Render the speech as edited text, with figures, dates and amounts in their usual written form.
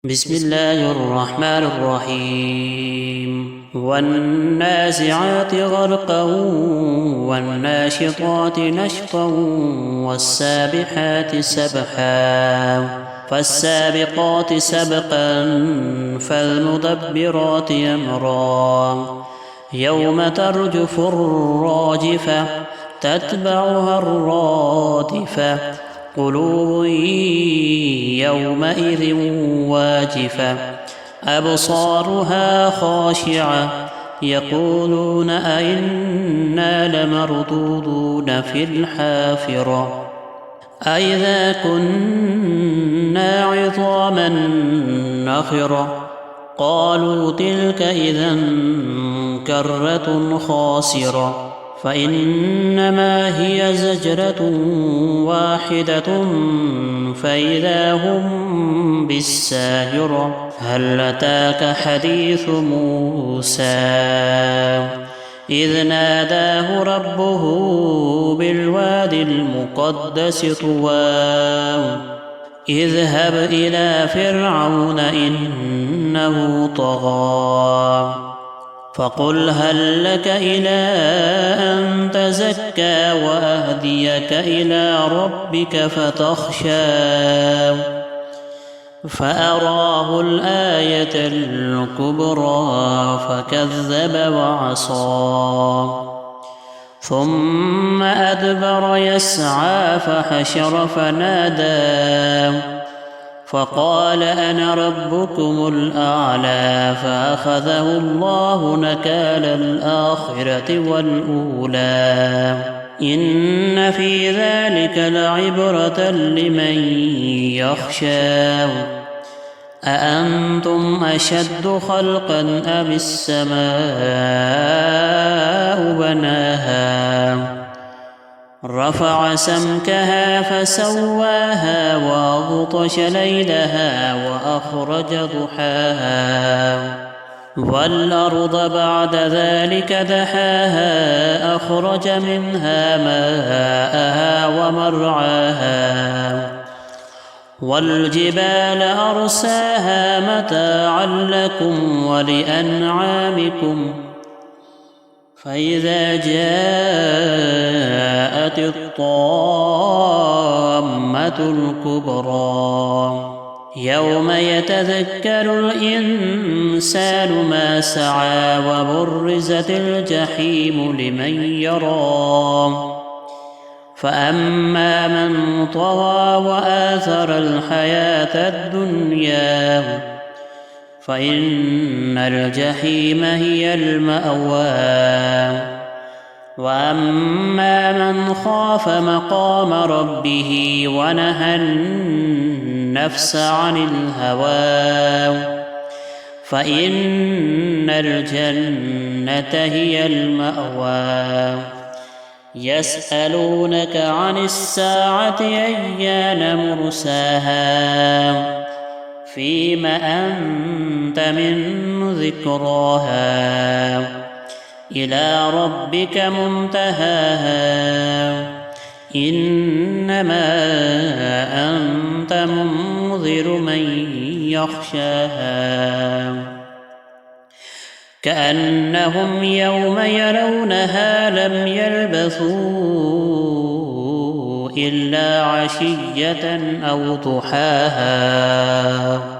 بسم الله الرحمن الرحيم والنازعات غرقا والناشطات نشطا والسابحات سبحا فالسابقات سبقا فالمدبرات أمرا يوم ترجف الراجفة تتبعها الرادفة قلوب يومئذ واجفة أبصارها خاشعة يقولون أئنا لمردودون في الحافرة أئذا كنا عظاما نخرة قالوا تلك إذا كرة خاسرة فإنما هي زجرة واحدة فإذا هم بالساهرة هل أتاك حديث موسى إذ ناداه ربه بالواد المقدس طوى اذهب إلى فرعون إنه طغى فقل هل لك إلى أن تزكى وأهديك إلى ربك فتخشى فأراه الآية الكبرى فكذب وعصى ثم أدبر يسعى فحشر فنادى فقال أنا ربكم الأعلى فأخذه الله نكال الآخرة والأولى إن في ذلك لعبرة لمن يخشى أأنتم أشد خلقا أم السماء بناها رفع سمكها فسواها وأغطش ليلها وأخرج ضحاها والأرض بعد ذلك دحاها أخرج منها ماءها ومرعاها والجبال أرساها متاعا لكم ولأنعامكم فإذا جاءت الطامة الكبرى يوم يتذكر الإنسان ما سعى وبرزت الجحيم لمن يرى فأما من طغى وآثر الحياة الدنيا فإن الجحيم هي المأوى وأما من خاف مقام ربه ونهى النفس عن الهوى فإن الجنة هي المأوى يسألونك عن الساعة أيان مرساها فيم أنت من ذكراها إلى ربك منتهاها إنما أنت منذر من يخشاها كأنهم يوم يرونها لم يلبثوا إلا عشية أو ضحاها